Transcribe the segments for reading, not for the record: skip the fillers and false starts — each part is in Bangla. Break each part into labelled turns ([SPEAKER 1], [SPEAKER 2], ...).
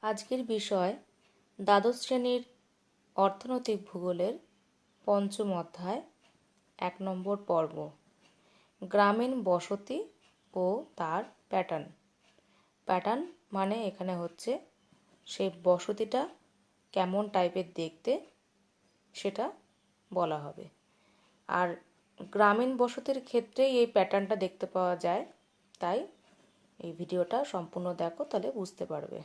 [SPEAKER 1] আজকের বিষয় দ্বাদশ শ্রেণীর অর্থনৈতিক ভূগোলের পঞ্চম অধ্যায় 1 নম্বর পর্ব গ্রামীণ বসতি ও তার প্যাটার্ন। প্যাটার্ন মানে এখানে হচ্ছে সেই বসতিটা কেমন টাইপের দেখতে সেটা বলা হবে। আর গ্রামীণ বসতির ক্ষেত্রেই এই প্যাটার্নটা দেখতে পাওয়া যায়, তাই এই ভিডিওটা সম্পূর্ণ দেখো, তাহলে বুঝতে পারবে।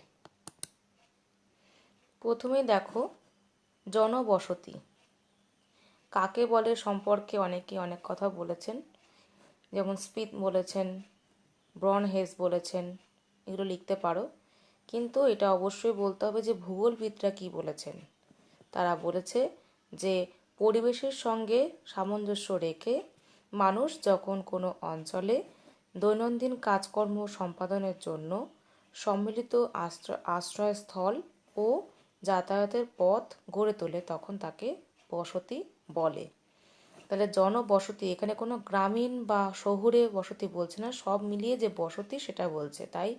[SPEAKER 1] প্রথমেই দেখো জনবসতি কাকে বলে সম্পর্কে অনেকে অনেক কথা বলেছেন, যেমন স্মিথ বলেছেন, ব্রনহেস বলেছেন, এগুলো লিখতে পারো। কিন্তু এটা অবশ্যই বলতে হবে যে ভূগোলবিদরা কী বলেছেন। তারা বলেছে যে পরিবেশের সঙ্গে সামঞ্জস্য রেখে মানুষ যখন কোনো অঞ্চলে দৈনন্দিন কাজকর্ম সম্পাদনের জন্য সম্মিলিত আশ্রয়স্থল ও যাতায়াতের পথ গড়ে তোলে তখন তাকে বসতি বলে। তাহলে জনবসতি এখানে কোনো গ্রামীণ বা শহুরে বসতি বলছে না, সব মিলিয়ে যে বসতি সেটা বলছে। তাই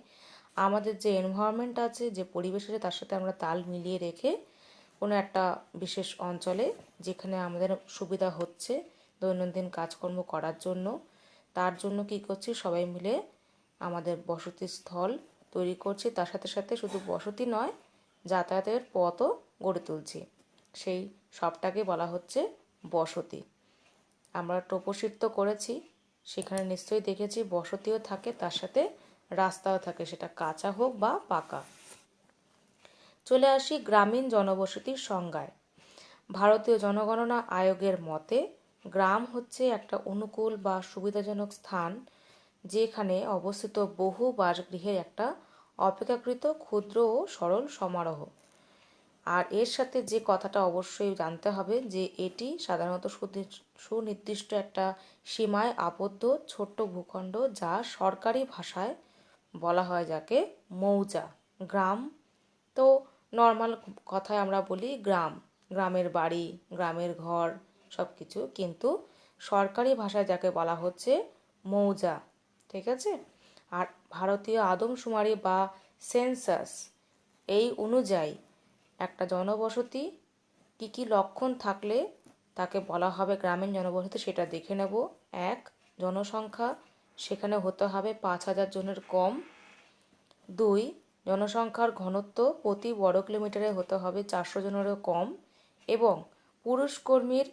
[SPEAKER 1] আমাদের যে এনভায়রনমেন্ট আছে, যে পরিবেশ আছে, তার সাথে আমরা তাল মিলিয়ে রেখে কোনো একটা বিশেষ অঞ্চলে যেখানে আমাদের সুবিধা হচ্ছে দৈনন্দিন কাজকর্ম করার জন্য, তার জন্য কী করছি, সবাই মিলে আমাদের বসতি স্থল তৈরি করছি। তার সাথে সাথে শুধু বসতি নয়, যাতায়াতের পথও গড়ে তুলছি। সেই সবটাকে বলা হচ্ছে বসতি। আমরা টপোশিট তো করেছি, সেখানে নিশ্চয়ই দেখেছি বসতিও থাকে, তার সাথে রাস্তাও থাকে, সেটা কাঁচা হোক বা পাকা। চলে আসি গ্রামীণ জনবসতির সংজ্ঞায়। ভারতীয় জনগণনা আয়োগের মতে গ্রাম হচ্ছে একটা অনুকূল বা সুবিধাজনক স্থান যেখানে অবস্থিত বহু বাসগৃহের একটা অপেক্ষাকৃত ক্ষুদ্র ও সরল সমারোহ। আর এর সাথে যে কথাটা অবশ্যই জানতে হবে যে এটি সাধারণত সুনির্দিষ্ট একটা সীমায় আবদ্ধ ছোট্ট ভূখণ্ড, যা সরকারি ভাষায় বলা হয় যাকে মৌজা। গ্রাম তো নর্মাল কথায় আমরা বলি গ্রাম, গ্রামের বাড়ি, গ্রামের ঘর, সব কিছু, কিন্তু সরকারি ভাষায় যাকে বলা হচ্ছে মৌজা। ঠিক আছে। আর ভারতীয় আদমশুমারি বা সেন্সাস এই অনুযায়ী একটা জনবসতি কী কী লক্ষণ থাকলে তাকে বলা হবে গ্রামীণ জনবসতি সেটা দেখে নেব। 1. জনসংখ্যা সেখানে হতে হবে 5,000 জনের কম। 2. জনসংখ্যার ঘনত্ব প্রতি বর্গ কিলোমিটারে হতে হবে 400 জনেরও কম, এবং পুরুষ কর্মীর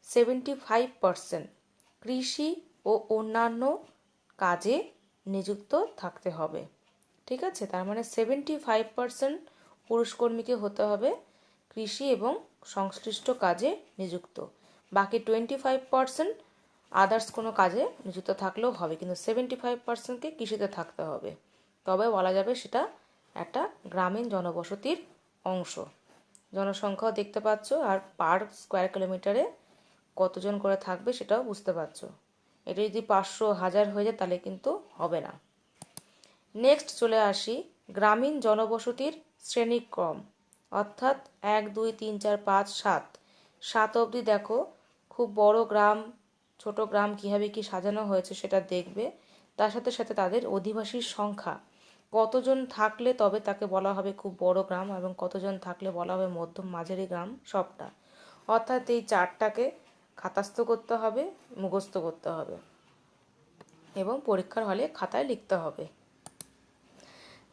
[SPEAKER 1] 75% কৃষি ও অন্যান্য কাজে নিযুক্ত থাকতে হবে। ঠিক আছে, তার মানে 75% পুরুষ কর্মীকে হতে হবে কৃষি এবং সংশ্লিষ্ট কাজে নিযুক্ত। বাকি 25% আদার্স কোনো কাজে নিযুক্ত থাকলেও হবে, কিন্তু 75%কে কৃষিতে থাকতে হবে, তবে বলা যাবে সেটা একটা গ্রামীণ জনবসতির অংশ। জনসংখ্যাও দেখতে পাচ্ছ, আর পার স্কোয়ার কিলোমিটারে কতজন করে থাকবে সেটাও বুঝতে পারছো। এটা যদি 500, 1000 হয়ে যায় তাহলে কিন্তু হবে না। নেক্সট চলে আসি গ্রামীণ জনবসতির শ্রেণীক্রম, অর্থাৎ 1, 2, 3, 4, 5, 7 7 অবধি দেখো। খুব বড় গ্রাম, ছোট গ্রাম কীভাবে কী সাজানো হয়েছে সেটা দেখবে। তার সাথে সাথে তাদের অধিবাসীর সংখ্যা কতজন থাকলে তবে তাকে বলা হবে খুব বড় গ্রাম, এবং কতজন থাকলে বলা হবে মধ্যম মাঝারি গ্রাম, সবটা। অর্থাৎ এই চারটাকে খাতাস্থ করতে হবে, মুখস্থ করতে হবে এবং পরীক্ষার হলে খাতায় লিখতে হবে।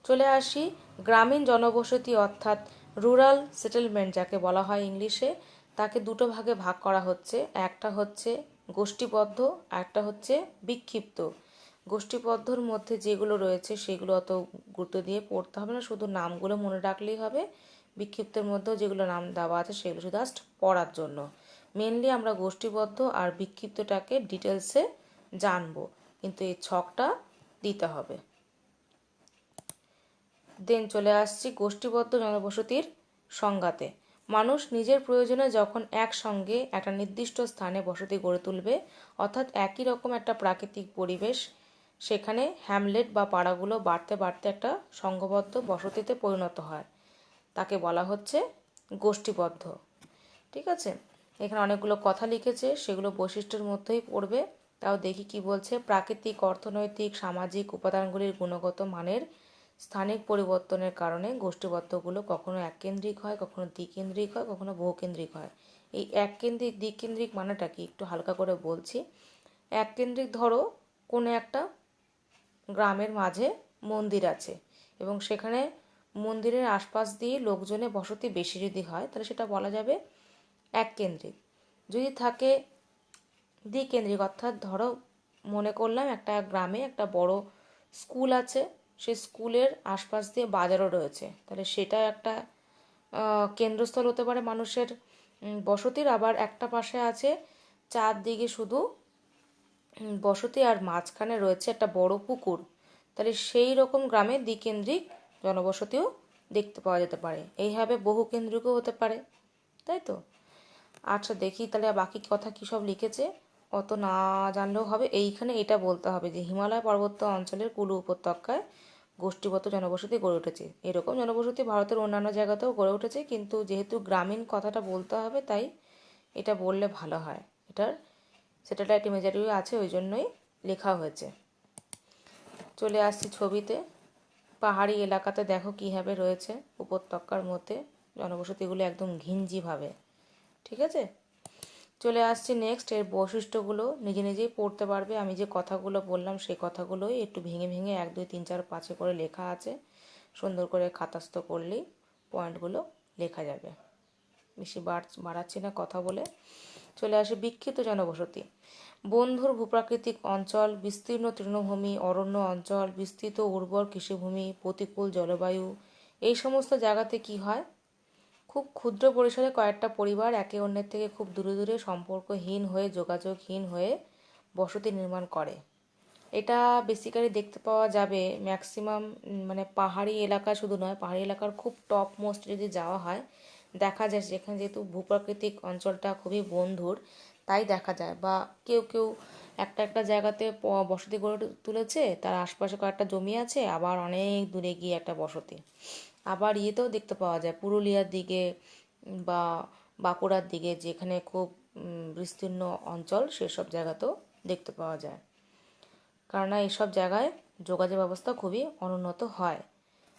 [SPEAKER 1] চলে আসি গ্রামীণ জনবসতি অর্থাৎ রুরাল সেটেলমেন্ট যাকে বলা হয় ইংলিশে, তাকে দুটো ভাগে ভাগ করা হচ্ছে। একটা হচ্ছে গোষ্ঠীবদ্ধ, একটা হচ্ছে বিক্ষিপ্ত। গোষ্ঠীবদ্ধর মধ্যে যেগুলো রয়েছে সেগুলো অত গুরুত্ব দিয়ে পড়তে হবে না, শুধু নামগুলো মনে রাখলেই হবে। বিক্ষিপ্তের মধ্যেও যেগুলো নাম দেওয়া আছে সেগুলো শুধু জাস্ট পড়ার জন্য। মেনলি আমরা গোষ্ঠীবদ্ধ আর বিক্ষিপ্তটাকে ডিটেলসে জানবো, কিন্তু এই ছকটা দিতে হবে। দেন চলে আসছি গোষ্ঠীবদ্ধ জনবসতির সংজ্ঞাতে। মানুষ নিজের প্রয়োজনে যখন একসঙ্গে একটা নির্দিষ্ট স্থানে বসতি গড়ে তুলবে, অর্থাৎ একই রকম একটা প্রাকৃতিক পরিবেশ, সেখানে হ্যামলেট বা পাড়াগুলো বাড়তে বাড়তে একটা সংঘবদ্ধ বসতিতে পরিণত হয়, তাকে বলা হচ্ছে গোষ্ঠীবদ্ধ। ঠিক আছে, এখানে অনেকগুলো কথা লিখেছে, সেগুলো বৈশিষ্ট্যের মধ্যেই পড়বে। তাও দেখি কি বলছে। প্রাকৃতিক, অর্থনৈতিক, সামাজিক উপাদানগুলির গুণগত মানের স্থানিক পরিবর্তনের কারণে গোষ্ঠীবদ্ধগুলো কখনো এককেন্দ্রিক হয়, কখনো দ্বিকেন্দ্রিক হয়, কখনো বহুকেন্দ্রিক হয়। এই এককেন্দ্রিক দ্বিকেন্দ্রিক মানেটা কি একটু হালকা করে বলছি। এককেন্দ্রিক ধরো কোনো একটা গ্রামের মাঝে মন্দির আছে এবং সেখানে মন্দিরের আশপাশ দিয়ে লোকজনের বসতি বেশি যদি হয় তাহলে সেটা বলা যাবে এককেন্দ্রিক। যদি থাকে দ্বিকেন্দ্রিক, অর্থাৎ ধরো মনে করলাম একটা গ্রামে একটা বড় স্কুল আছে, সেই স্কুলের আশপাশ দিয়ে বাজারও রয়েছে, তাহলে সেটা একটা কেন্দ্রস্থল হতে পারে মানুষের বসতির। আবার একটা পাশে আছে চারদিকে শুধু বসতি আর মাঝখানে রয়েছে একটা বড় পুকুর, তাহলে সেই রকম গ্রামে দ্বিকেন্দ্রিক জনবসতিও দেখতে পাওয়া যেতে পারে। এইভাবে বহুকেন্দ্রিকও হতে পারে, তাই তো। আচ্ছা দেখি তাহলে বাকি কথা কী সব লিখেছে, অত না জানলেও হবে। এইখানে এটা বলতে হবে যে হিমালয় পার্বত্য অঞ্চলের কুলু উপত্যকায় গোষ্ঠীগত জনবসতি গড়ে উঠেছে। এরকম জনবসতি ভারতের অন্যান্য জায়গাতেও গড়ে উঠেছে, কিন্তু যেহেতু গ্রামীণ কথাটা বলতে হবে তাই এটা বললে ভালো হয়। এটার স্যাটেলাইট ইমেজারিও আছে, ওই জন্যই লেখা হয়েছে। চলে আসছি ছবিতে। পাহাড়ি এলাকাতে দেখো কীভাবে রয়েছে উপত্যকার মধ্যে জনবসতিগুলো একদম ঘিঞ্জিভাবে, ঠিক আছে। চলে আসছি নেক্সট। এর বৈশিষ্ট্যগুলো নিজে নিজেই পড়তে পারবে। আমি যে কথাগুলো বললাম সেই কথাগুলোই একটু ভেঙে ভেঙে 1 2 3 4 5 করে লেখা আছে, সুন্দর করে খাতাস্থ করলেই পয়েন্টগুলো লেখা যাবে। বেশি বাড়াচ্ছি না কথা বলে। চলে আসে বিক্ষিপ্ত জনবসতি। বন্ধুর ভূপ্রাকৃতিক অঞ্চল, বিস্তীর্ণ তৃণভূমি, অরণ্য অঞ্চল, বিস্তৃত উর্বর কৃষিভূমি, প্রতিকূল জলবায়ু, এই সমস্ত জায়গাতে কি হয়, খুব ক্ষুদ্র পরিসরে কয়েকটা পরিবার একে অন্যের থেকে খুব দূরে দূরে সম্পর্কহীন হয়ে যোগাযোগহীন হয়ে বসতি নির্মাণ করে। এটা বেসিক্যালি দেখতে পাওয়া যাবে ম্যাক্সিমাম, মানে পাহাড়ি এলাকা শুধু নয়, পাহাড়ি এলাকার খুব টপ মোস্ট যদি যাওয়া হয় দেখা যায় সেখানে যেহেতু ভূপ্রাকৃতিক অঞ্চলটা খুবই বন্ধুর, তাই দেখা যায়। বা কেউ কেউ একটা একটা জায়গাতে বসতি গড়ে তুলেছে, তার আশপাশে কয়েকটা জমি আছে, আবার অনেক দূরে গিয়ে একটা বসতি। আবার ইয়েতেও দেখতে পাওয়া যায় পুরুলিয়ার দিকে বা বাঁকুড়ার দিকে, যেখানে খুব বিস্তীর্ণ অঞ্চল, সেসব জায়গাতেও দেখতে পাওয়া যায়। কেননা এইসব জায়গায় যোগাযোগ ব্যবস্থা খুবই অনুন্নত হয়।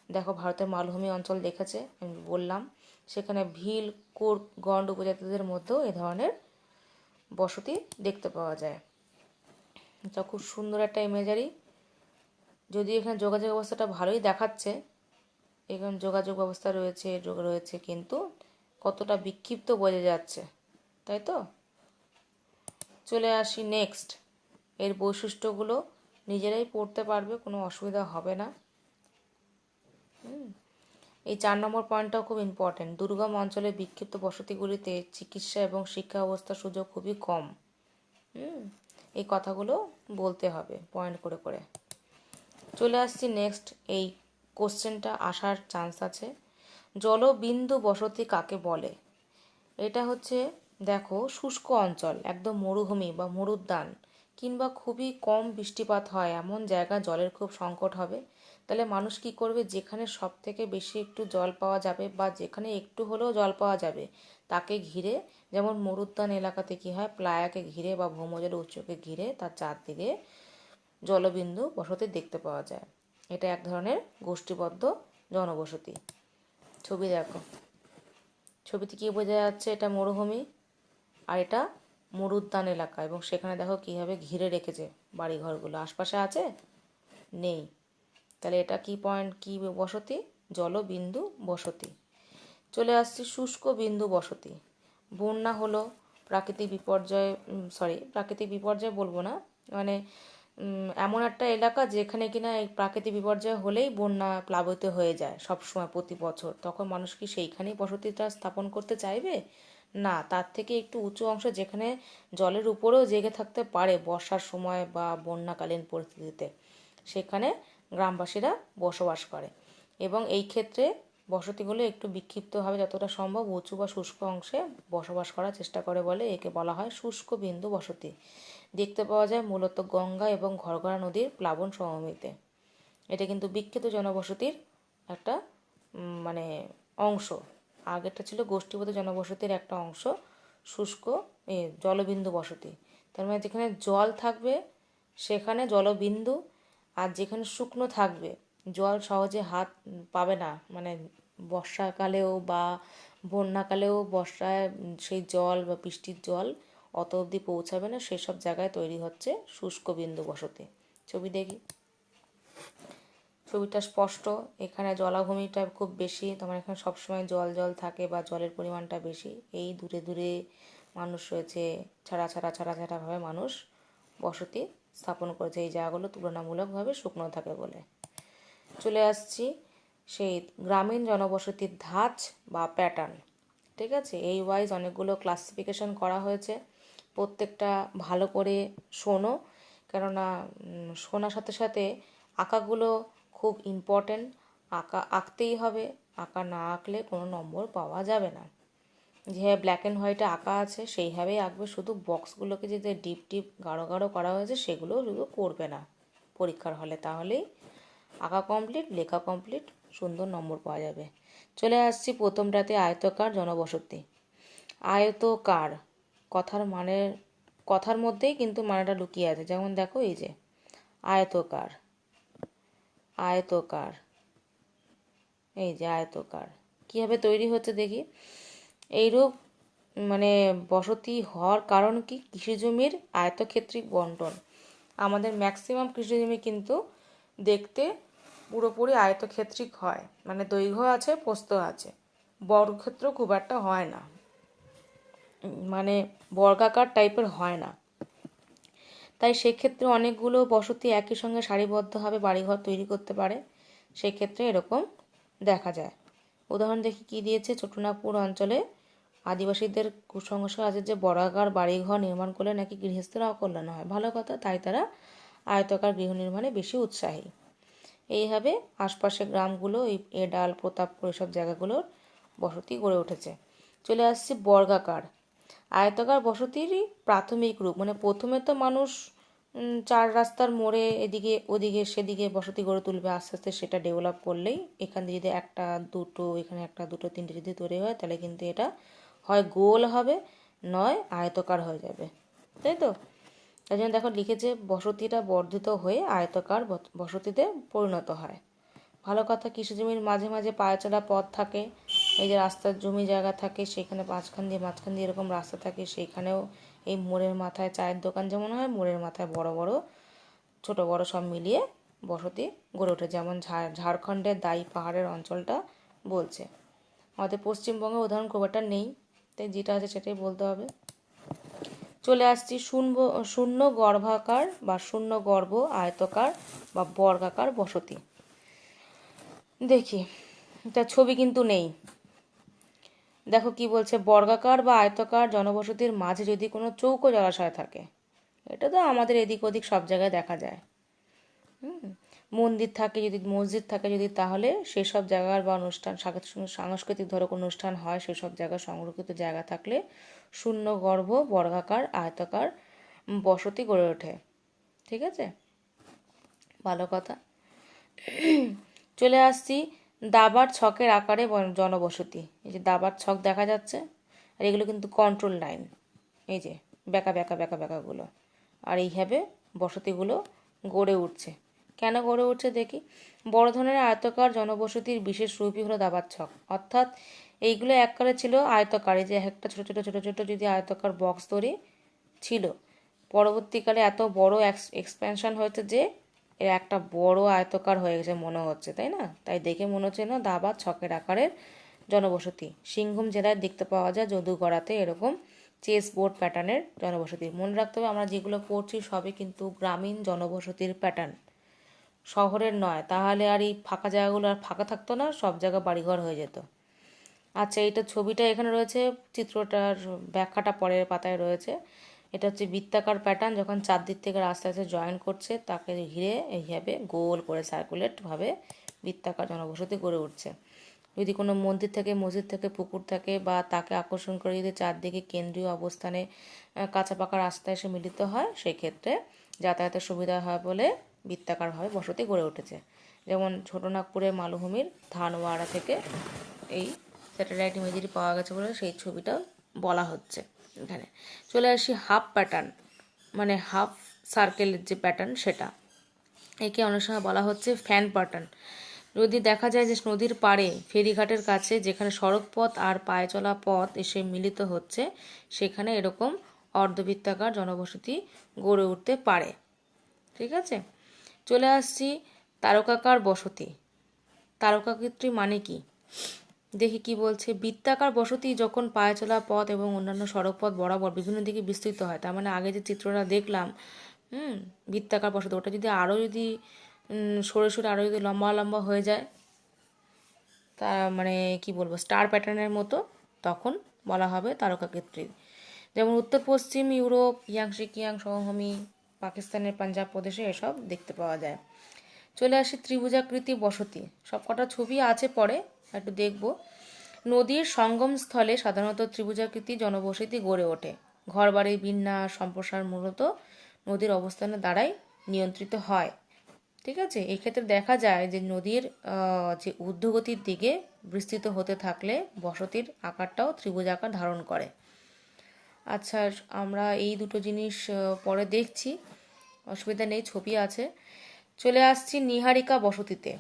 [SPEAKER 1] দেখো ভারতের মালভূমি অঞ্চল দেখেছে, আমি বললাম, সেখানে ভিল, কুর্গ, গন্ড উপজাতিদের মধ্যেও এ ধরনের বসতি দেখতে পাওয়া যায়। এটা খুব সুন্দর একটা ইমেজারি। যদি এখানে যোগাযোগ ব্যবস্থাটা ভালোই দেখাচ্ছে, এখানে যোগাযোগ ব্যবস্থা রয়েছে কিন্তু কতটা বিক্ষিপ্ত বোঝা যাচ্ছে, তাই তো। চলে আসি নেক্সট। এর বৈশিষ্ট্যগুলো নিজেরাই পড়তে পারবে, কোনো অসুবিধা হবে না। এই 4 নম্বর পয়েন্টটাও খুব ইম্পর্টেন্ট। দুর্গম অঞ্চলে বিক্ষিপ্ত বসতিগুলিতে চিকিৎসা এবং শিক্ষা ব্যবস্থার সুযোগ খুবই কম। এই কথাগুলো বলতে হবে পয়েন্ট করে করে। চলে আসছি নেক্সট। এই কোশ্চেনটা আসার চান্স আছে। জলবিন্দু বসতি কাকে বলে? এটা হচ্ছে, দেখো, শুষ্ক অঞ্চল, একদম মরুভূমি বা মরুদ্যান কিংবা খুবই কম বৃষ্টিপাত হয় এমন জায়গায় জলের খুব সংকট হবে। তাহলে মানুষ কি করবে, যেখানে সব থেকে বেশি একটু জল পাওয়া যাবে বা যেখানে একটু হলেও জল পাওয়া যাবে তাকে ঘিরে, যেমন মরুদ্যান এলাকাতে কি হয়, প্লায়াকে ঘিরে বা ভৌমজল উৎসকে ঘিরে তার চারদিকে জলবিন্দু বসতি দেখতে পাওয়া যায়। এটা এক ধরনের গোষ্ঠীবদ্ধ জনবসতি। ছবি দেখো, ছবিতে কি বোঝা যাচ্ছে, এটা মরুভূমি আর এটা মরুদ্যান এলাকা, এবং সেখানে দেখো কীভাবে ঘিরে রেখেছে বাড়িঘরগুলো। আশপাশে আছে? নেই। তাহলে এটা কি পয়েন্ট, কি বসতি? জলবিন্দু বসতি। চলে আসছি শুষ্ক বিন্দু বসতি। বন্যা হলো প্রাকৃতিক বিপর্যয়, প্রাকৃতিক বিপর্যয় বলবো না, মানে এমন একটা এলাকা যেখানে কিনা এই প্রাকৃতিক বিপর্যয় হলেই বন্যা প্লাবিত হয়ে যায় সব সময় প্রতি বছর, তখন মানুষ কি সেইখানেই বসতিটা স্থাপন করতে চাইবে? না, তার থেকে একটু উঁচু অংশ যেখানে জলের উপরেও জেগে থাকতে পারে বর্ষার সময় বা বন্যাকালীন পরিস্থিতিতে, সেখানে গ্রামবাসীরা বসবাস করে। এবং এই ক্ষেত্রে বসতিগুলো একটু বিক্ষিপ্তভাবে যতটা সম্ভব উঁচু বা শুষ্ক অংশে বসবাস করার চেষ্টা করে বলে একে বলা হয় শুষ্ক বিন্দু বসতি। দেখতে পাওয়া যায় মূলত গঙ্গা এবং ঘরঘরা নদীর প্লাবন সমভূমিতে। এটা কিন্তু বিক্ষিপ্ত জনবসতির একটা মানে অংশ। আগেরটা ছিল গোষ্ঠীগত জনবসতির একটা অংশ, শুষ্ক জলবিন্দু বসতি। তার মানে যেখানে জল থাকবে সেখানে জলবিন্দু, আর যেখানে শুকনো থাকবে জল সহজে হাত পাবে না, মানে বর্ষাকালেও বা বন্যাকালেও বর্ষায় সেই জল বা বৃষ্টির জল অত অবধি পৌঁছাবে না, সেসব জায়গায় তৈরি হচ্ছে শুষ্ক বিন্দু বসতি। ছবি দেখি, ছবিটা স্পষ্ট। এখানে জলাভূমিটা খুব বেশি, তোমার এখানে সবসময় জল জল থাকে বা জলের পরিমাণটা বেশি। এই দূরে দূরে মানুষ রয়েছে, ছাড়া ছাড়া ছাড়া ছাড়াভাবে মানুষ বসতি স্থাপন করেছে এই জায়গাগুলো তুলনামূলকভাবে শুকনো থাকে বলে। চলে আসছি সেই গ্রামীণ জনবসতির ধাঁচ বা প্যাটার্ন। ঠিক আছে, এই ওয়াইজ অনেকগুলো ক্লাসিফিকেশন করা হয়েছে, প্রত্যেকটা ভালো করে শোনো, কেননা শোনার সাথে সাথে আঁকাগুলো খুব ইম্পর্টেন্ট। আঁকতেই হবে, আঁকা না আঁকলে কোনো নম্বর পাওয়া যাবে না। যেভাবে ব্ল্যাক অ্যান্ড হোয়াইটে আঁকা আছে সেইভাবেই আঁকবে, শুধু বক্সগুলোকে যে ডিপ ডিপ গাঢ় গাঢ় করা হয়েছে সেগুলো শুধু করবে না পরীক্ষার হলে, তাহলেই আঁকা কমপ্লিট, লেখা কমপ্লিট, সুন্দর নম্বর পাওয়া যাবে। চলে আসছি প্রথমটাতে, আয়তকার জনবসতি। আয়তকার কথার মধ্যেই কিন্তু মানেটা লুকিয়ে আছে। যেমন দেখো, এই যে আয়তকার, আয়তকার, এই যে আয়তকার কীভাবে তৈরি হচ্ছে দেখি। এইরূপ মানে বসতি হওয়ার কারণ কি? কৃষিজমির আয়তক্ষেত্রিক বন্টন। আমাদের ম্যাক্সিমাম কৃষিজমি কিন্তু দেখতে পুরোপুরি আয়তক্ষেত্রিক হয়, মানে দৈর্ঘ্য আছে, প্রস্থ আছে, বর্গক্ষেত্র খুব একটা হয় না, মানে বর্গাকার টাইপের হয় না। তাই সেক্ষেত্রে অনেকগুলো বসতি একই সঙ্গে সারিবদ্ধভাবে বাড়িঘর তৈরি করতে পারে, সেক্ষেত্রে এরকম দেখা যায়। উদাহরণ দেখি কি দিয়েছে। ছোটনাগপুর অঞ্চলে আদিবাসীদের কুসংস্কার আছে যে বর্গাকার বাড়িঘর নির্মাণ করলে নাকি গৃহস্থের অকল্যাণ হয়। ভালো কথা, তাই তারা আয়তাকার গৃহ নির্মাণে বেশি উৎসাহী। এইভাবে আশপাশের গ্রামগুলো, এডাল, প্রতাপপুর, এসব জায়গাগুলোর বসতি গড়ে উঠেছে। চলে আসছি বর্গাকার। আয়তাকার বসতিরই প্রাথমিক রূপ, মানে প্রথমে তো মানুষ চার রাস্তার মোড়ে এদিকে ওদিকে সেদিকে বসতি গড়ে তুলবে, আস্তে আস্তে সেটা ডেভেলপ করলেই এখান থেকে যদি একটা দুটো, এখানে একটা দুটো তিনটে যদি তৈরি হয়, তাহলে কিন্তু এটা হয় গোল হবে, নয় আয়তকার হয়ে যাবে, তাই তো? তাই জন্য দেখো লিখেছে বসতিটা বর্ধিত হয়ে আয়তকার বসতিতে পরিণত হয়। ভালো কথা, কৃষিজমির মাঝে মাঝে পায়চলা পথ থাকে, এই যে রাস্তার জমি জায়গা থাকে, সেখানে মাঝখান দিয়ে এরকম রাস্তা থাকে, সেইখানেও এই মোড়ের মাথায় চায়ের দোকান যেমন হয়, মোড়ের মাথায় বড় বড় ছোট বড় সব মিলিয়ে বসতি গড়ে ওঠে, যেমন ঝাড়খণ্ডের দাই পাহাড়ের অঞ্চলটা বলছে। আমাদের পশ্চিমবঙ্গে উদাহরণ খুব একটা নেই, তাই যেটা আছে সেটাই বলতে হবে। চলে আসছি শূন্য গর্ভাকার বা শূন্য গর্ভ আয়তকার বা বর্গাকার বসতি। দেখি, এটা ছবি কিন্তু নেই। দেখো কি বলছে, বর্গাকার বা আয়তকার জনবসতির মাঝে যদি কোনো চৌকো জলাশয় থাকে, এটা তো আমাদের এদিক ওদিক সব জায়গায় দেখা যায়। মন্দির থাকে যদি, মসজিদ থাকে যদি, তাহলে সেসব জায়গার বা অনুষ্ঠান, সাংস্কৃতিক ধরো অনুষ্ঠান হয়, সেসব জায়গায় সংরক্ষিত জায়গা থাকলে শূন্য গর্ভ বর্গাকার আয়তাকার বসতি গড়ে ওঠে। ঠিক আছে, ভালো কথা। চলে আসছি দাবার ছকের আকারে জনবসতি। এই যে দাবার ছক দেখা যাচ্ছে, আর এগুলো কিন্তু কন্ট্রোল লাইন, এই যে বেঁকা বেঁকা বেঁকা বেঁকাগুলো, আর এইভাবে বসতিগুলো গড়ে উঠছে। কেন গড়ে উঠছে দেখি। বড় ধরনের আয়তকার জনবসতির বিশেষ রূপই হলো দাবার ছক, অর্থাৎ এইগুলো এককালে ছিল আয়তকারে, যে একটা ছোটো ছোটো ছোটো ছোটো যদি আয়তকার বক্স তৈরি ছিল, পরবর্তীকালে এত বড় এক্সপ্যানশন হয়েছে যে এর একটা বড় আয়তকার হয়ে গেছে মনে হচ্ছে, তাই না? তাই দেখে মনে হচ্ছে না দাবার ছকের আকারের জনবসতি। সিংভূম জেলায় দেখতে পাওয়া যায় যদুগড়াতে এরকম চেস বোর্ড প্যাটার্নের জনবসতি। মনে রাখতে হবে আমরা যেগুলো পড়ছি সবই কিন্তু গ্রামীণ জনবসতির প্যাটার্ন, শহরের নয়, তাহলে আর এই ফাঁকা জায়গাগুলো আর ফাঁকা থাকতো না, সব জায়গা বাড়িঘর হয়ে যেত। আচ্ছা, এইটা ছবিটা এখানে রয়েছে, চিত্রটার ব্যাখ্যাটা পরের পাতায় রয়েছে। এটা হচ্ছে বৃত্তাকার প্যাটার্ন, যখন চারদিক থেকে আস্তে আস্তে জয়েন করছে তাকে ঘিরে এইভাবে গোল করে সার্কুলেটভাবে বৃত্তাকার জনবসতি গড়ে উঠছে। যদি কোনো মন্দির থেকে, মসজিদ থেকে, পুকুর থাকে, বা তাকে আকর্ষণ করে যদি চারদিকে কেন্দ্রীয় অবস্থানে কাঁচা পাকা রাস্তা এসে মিলিত হয়, সেক্ষেত্রে যাতায়াতের সুবিধা হয় বলে বৃত্তাকারভাবে বসতি গড়ে উঠেছে। যেমন ছোটনাগপুরের মালভূমির ধানওয়াড়া থেকে এই স্যাটেলাইট ইমেজেরি পাওয়া গেছে বলে সেই ছবিটা বলা হচ্ছে এখানে। চলে আসি হাফ প্যাটার্ন, মানে হাফ সার্কেলের যে প্যাটার্ন সেটা। একে অনেক সময় বলা হচ্ছে ফ্যান প্যাটার্ন। যদি দেখা যায় যে নদীর পাড়ে ফেরিঘাটের কাছে যেখানে সড়ক পথ আর পায়ে চলা পথ এসে মিলিত হচ্ছে, সেখানে এরকম অর্ধবৃত্তাকার জনবসতি গড়ে উঠতে পারে। ঠিক আছে, চলে আসছি তারকাকার বসতি। তারকাকৃতি মানে কি দেখি কি বলছে। বৃত্তাকার বসতি যখন পায়ে চলা পথ এবং অন্যান্য সড়ক পথ বরাবর বিভিন্ন দিকে বিস্তৃত হয়, তার মানে আগে যে চিত্রটা দেখলাম বৃত্তাকার বসতি, ওটা যদি আরও যদি সরে সরে আরও যদি লম্বা লম্বা হয়ে যায়, তা মানে কি বলবো স্টার প্যাটার্নের মতো, তখন বলা হবে তারকাকৃতি। যেমন উত্তর পশ্চিম ইউরোপ, ইয়াংশি কিয়াং সমভূমি, পাকিস্তানের পাঞ্জাব প্রদেশে এসব দেখতে পাওয়া যায়। চলে আসি ত্রিভুজাকৃতি বসতি। সবকটা ছবি আছে, পরে একটু দেখব। নদীর সঙ্গম স্থলে সাধারণত ত্রিভুজাকৃতি জনবসতি গড়ে ওঠে। ঘরবাড়ির বিন্যাস সম্প্রসারণ মূলত নদীর অবস্থানের দ্বারাই নিয়ন্ত্রিত হয়। ঠিক আছে, এক্ষেত্রে দেখা যায় যে নদীর যে ঊর্ধ্বগতির দিকে বিস্তৃত হতে থাকলে বসতির আকারটাও ত্রিভুজ আকার ধারণ করে। আচ্ছা, আমরা এই দুটো জিনিস পরে দেখছি, অসুবিধা নেই, ছবি আছে। চলে আসছি নীহারিকা বসতিতে।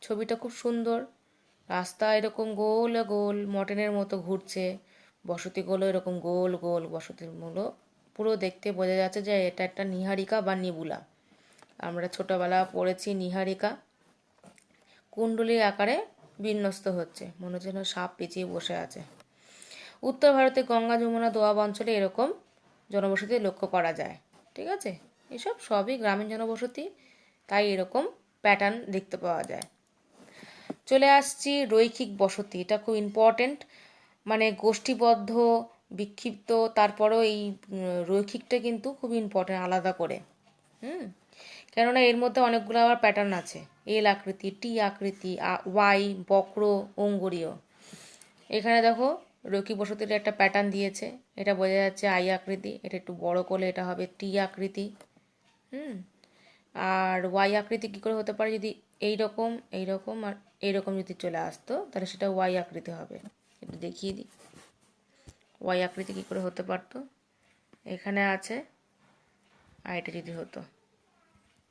[SPEAKER 1] ছবিটা খুব সুন্দর, রাস্তা এরকম গোল গোল মটনের মতো ঘুরছে, বসতিগুলো এরকম গোল গোল বসতির মূলো, পুরো দেখতে বোঝা যাচ্ছে যে এটা একটা নীহারিকা বা নিবুলা। আমরা ছোটবেলা পড়েছি নীহারিকা, কুণ্ডলীর আকারে বিন্যস্ত হচ্ছে, মনে হচ্ছে যেন সাপ পেঁচিয়ে বসে আছে। উত্তর ভারতে গঙ্গা যমুনা দোয়াব অঞ্চলে এরকম জনবসতি লক্ষ্য করা যায়। ঠিক আছে, এসব সবই গ্রামীণ জনবসতি, তাই এরকম প্যাটার্ন দেখতে পাওয়া যায়। চলে আসছি রৈখিক বসতি। এটা খুব ইম্পর্টেন্ট, মানে গোষ্ঠীবদ্ধ বিক্ষিপ্ত, তারপরেও এই রৈখিকটা কিন্তু খুব ইম্পর্টেন্ট আলাদা করে। কেননা এর মধ্যে অনেকগুলো আবার প্যাটার্ন আছে, এল আকৃতি, টি আকৃতি, ওয়াই, বক্র, অঙ্গুরীয়। এখানে দেখো রৈখিক বসতির একটা প্যাটার্ন দিয়েছে, এটা বোঝা যাচ্ছে আই আকৃতি, এটা একটু বড় করলে এটা হবে টি আকৃতি। আর ওয়াই আকৃতি কী করে হতে পারে, যদি এইরকম এইরকম আর এইরকম যদি চলে আসতো তাহলে সেটা ওয়াই আকৃতি হবে। একটু দেখিয়ে দিই ওয়াই আকৃতি কী করে হতে পারতো। এখানে আছে, আর এটা যদি হতো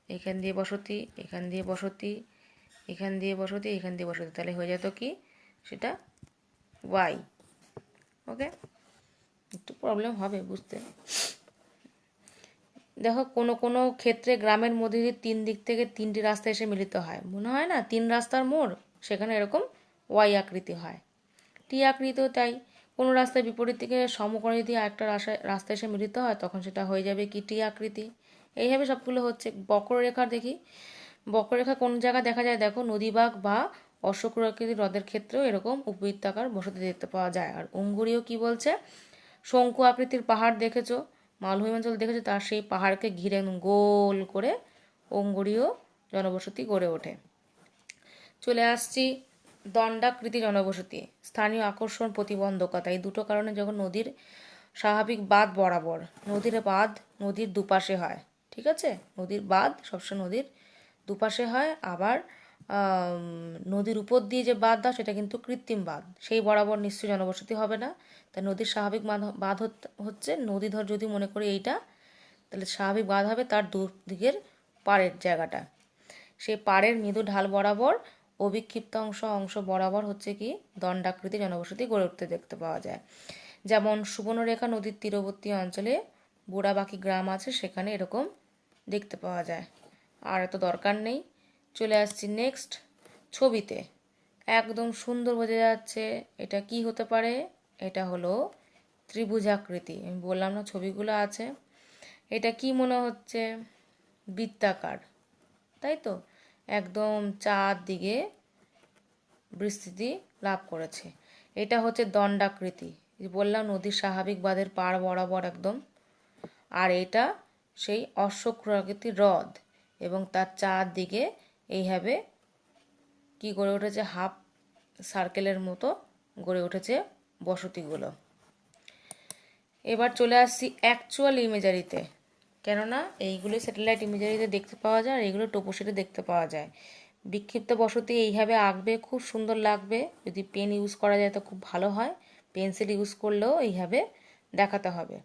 [SPEAKER 1] এখান দিয়ে বসতি, এখান দিয়ে বসতি, এখান দিয়ে বসতি, এখান দিয়ে বসতি, তাহলে হয়ে যেত কি সেটা ওয়াই। ওকে, একটু প্রবলেম হবে বুঝতে। দেখো কোনো কোনো ক্ষেত্রে গ্রামের মধ্যে যদি তিন দিক থেকে তিনটি রাস্তা এসে মিলিত হয়, মনে হয় না তিন রাস্তার মোড়, সেখানে এরকম ওয়াই আকৃতি হয়। টি আকৃতিও তাই, কোনো রাস্তার বিপরীত থেকে সমকোণে যদি আরেকটা রাস্তা এসে মিলিত হয় তখন সেটা হয়ে যাবে কি টি আকৃতি। এইভাবে সবগুলো হচ্ছে। বক্ররেখা দেখি, বক্ররেখা কোন জায়গায় দেখা যায়, দেখো নদীবাগ বা অশ্বক্ষুরাকৃতির হ্রদের ক্ষেত্রেও এরকম উপবৃত্তাকার বসতি দেখতে পাওয়া যায়। আর অঙ্গুরীয় কি বলছে, শঙ্কু আকৃতির পাহাড় দেখেছো, মালভূমি অঞ্চল দেখেছো, তার সেই পাহাড়কে ঘিরে গোল করে অঙ্গুরীয় জনবসতি গড়ে ওঠে। চলে আসছি দণ্ডাকৃতি জনবসতি। স্থানীয় আকর্ষণ প্রতিবন্ধকতা, এই দুটো কারণে যখন নদীর স্বাভাবিক বাঁধ বরাবর, নদীর বাঁধ নদীর দুপাশে হয়। ঠিক আছে, নদীর বাঁধ সবসময় নদীর দুপাশে হয়, আবার নদীর উপর দিয়ে যে বাঁধ দেওয়া সেটা কিন্তু কৃত্রিম বাঁধ, সেই বরাবর নিশ্চয়ই জনবসতি হবে না। তাই নদীর স্বাভাবিক বাঁধ হচ্ছে নদী, ধর যদি মনে করি এইটা, তাহলে স্বাভাবিক বাঁধ হবে তার দুদিকের পাড়ের জায়গাটা, সেই পাড়ের মৃদু ঢাল বরাবর অবিক্ষিপ্ত অংশ বরাবর হচ্ছে কি দণ্ডাকৃতি জনবসতি গড়ে উঠতে দেখতে পাওয়া যায়। যেমন সুবর্ণরেখা নদীর তীরবর্তী অঞ্চলে বুড়াবাকি গ্রাম আছে, সেখানে এরকম দেখতে পাওয়া যায়। আর এত দরকার নেই, চলে আসছি নেক্সট ছবিতে। একদম সুন্দর বোঝা যাচ্ছে এটা কি হতে পারে, এটা হলো ত্রিভুজাকৃতি। আমি বললাম না ছবিগুলো আছে, এটা কি মনে হচ্ছে, বৃত্তাকার, তাই তো, একদম চারদিকে বিস্তৃতি লাভ করেছে। এটা হচ্ছে দণ্ডাকৃতি, বললাম নদীর স্বাভাবিক বাঁধের পাড় বরাবর একদম। আর এটা সেই অশ্বক্ষুরাকৃতির হ্রদ, এবং তার চারদিকে এইভাবে কি গড়ে উঠেছে, হাফ সার্কেলের মতো গড়ে উঠেছে বসতিগুলো। এবার চলে আসছি অ্যাকচুয়াল ইমেজারিতে, কেননা এইগুলো স্যাটেলাইট ইমেজারিতে দেখতে পাওয়া যায় আর এইগুলো টোপোশিটে দেখতে পাওয়া যায়। বিক্ষিপ্ত বসতি এইভাবে আঁকবে, খুব সুন্দর লাগবে। যদি পেন ইউজ করা যায় তো খুব ভালো হয়, পেন্সিল ইউজ করলেও এইভাবে দেখাতে হবে।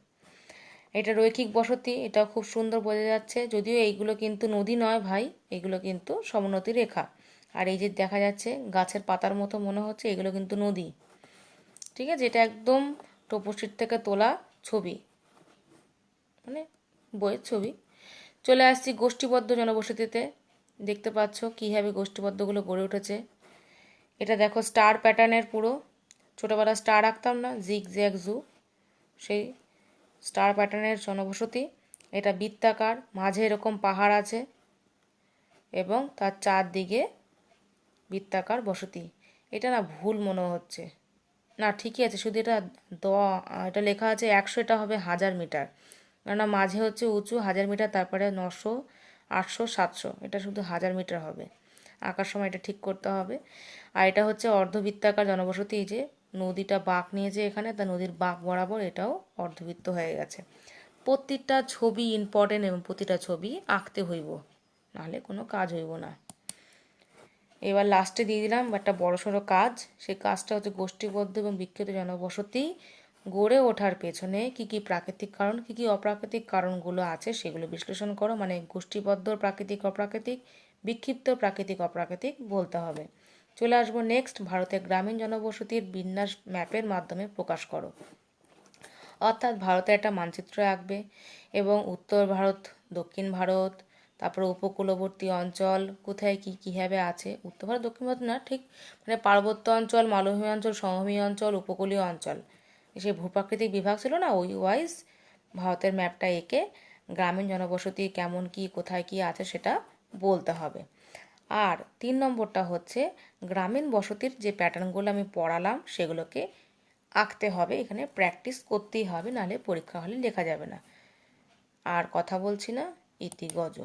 [SPEAKER 1] এটা রৈখিক বসতি, এটাও খুব সুন্দর বোঝা যাচ্ছে, যদিও এইগুলো কিন্তু নদী নয় ভাই, এগুলো কিন্তু সমোন্নতি রেখা। আর এই যে দেখা যাচ্ছে গাছের পাতার মতো মনে হচ্ছে, এগুলো কিন্তু নদী। ঠিক আছে, এটা একদম টোপোস্টিট থেকে তোলা ছবি, মানে বইয়ের ছবি। চলে আসছি গোষ্ঠীবদ্ধ জনবসতিতে। দেখতে পাচ্ছ কীভাবে গোষ্ঠীবদ্ধগুলো গড়ে উঠেছে। এটা দেখো স্টার প্যাটার্নের পুরো, ছোটোবেলা স্টার আঁকতাম না, জিগ জ্যাগ জু, সেই স্টার প্যাটার্নের জনবসতি। এটা বৃত্তাকার, মাঝে এরকম পাহাড় আছে এবং তার চারদিকে বৃত্তাকার বসতি। এটা না ভুল মনে হচ্ছে, না ঠিকই আছে, শুধু এটা এটা লেখা আছে 100, এটা হবে 1000 মিটার, কেননা মাঝে হচ্ছে উঁচু 1000 মিটার, তারপরে 900, 800, 700, এটা শুধু 1000 মিটার হবে। আঁকার সময় এটা ঠিক করতে হবে। আর এটা হচ্ছে অর্ধবৃত্তাকার জনবসতি। এই যে নদীটা বাঁক নিয়েছে এখানে, তা নদীর বাঁক বরাবর এটাও অর্ধবৃত্ত হয়ে গেছে। প্রতিটা ছবি ইম্পর্টেন্ট এবং প্রতিটা ছবি আঁকতে হইব, নাহলে কোনো কাজ হইব না। এবার লাস্টে দিয়ে দিলাম একটা বড়সড় কাজ। সেই কাজটা হচ্ছে গোষ্ঠীবদ্ধ এবং বিক্ষিপ্ত জনবসতি গড়ে ওঠার পেছনে কী কী প্রাকৃতিক কারণ, কী কী অপ্রাকৃতিক কারণগুলো আছে সেগুলো বিশ্লেষণ করো। মানে গোষ্ঠীবদ্ধ প্রাকৃতিক অপ্রাকৃতিক, বিক্ষিপ্ত প্রাকৃতিক অপ্রাকৃতিক বলতে হবে। চলে আসবো নেক্সট, ভারতের গ্রামীণ জনবসতির বিন্যাস ম্যাপের মাধ্যমে প্রকাশ করো। অর্থাৎ ভারতের একটা মানচিত্র আঁকবে এবং উত্তর ভারত, দক্ষিণ ভারত, তারপরে উপকূলবর্তী অঞ্চল কোথায় কী কীভাবে আছে, উত্তর ভারত দক্ষিণ ভারত না ঠিক, মানে পার্বত্য অঞ্চল, মালভূমি অঞ্চল, সমভূমি অঞ্চল, উপকূলীয় অঞ্চল, সে ভূপ্রাকৃতিক বিভাগ ছিল না, ওই ওয়াইজ ভারতের ম্যাপটা এঁকে গ্রামীণ জনবসতি কেমন কী কোথায় কী আছে সেটা বলতে হবে। আর 3 নম্বরটা হচ্ছে গ্রামীণ বসতির যে প্যাটার্নগুলো আমি পড়ালাম সেগুলোকে আঁকতে হবে, এখানে প্র্যাকটিস করতেই হবে, নাহলে পরীক্ষা হলে লেখা যাবে না। আর কথা বলছি না, ইতি গজ।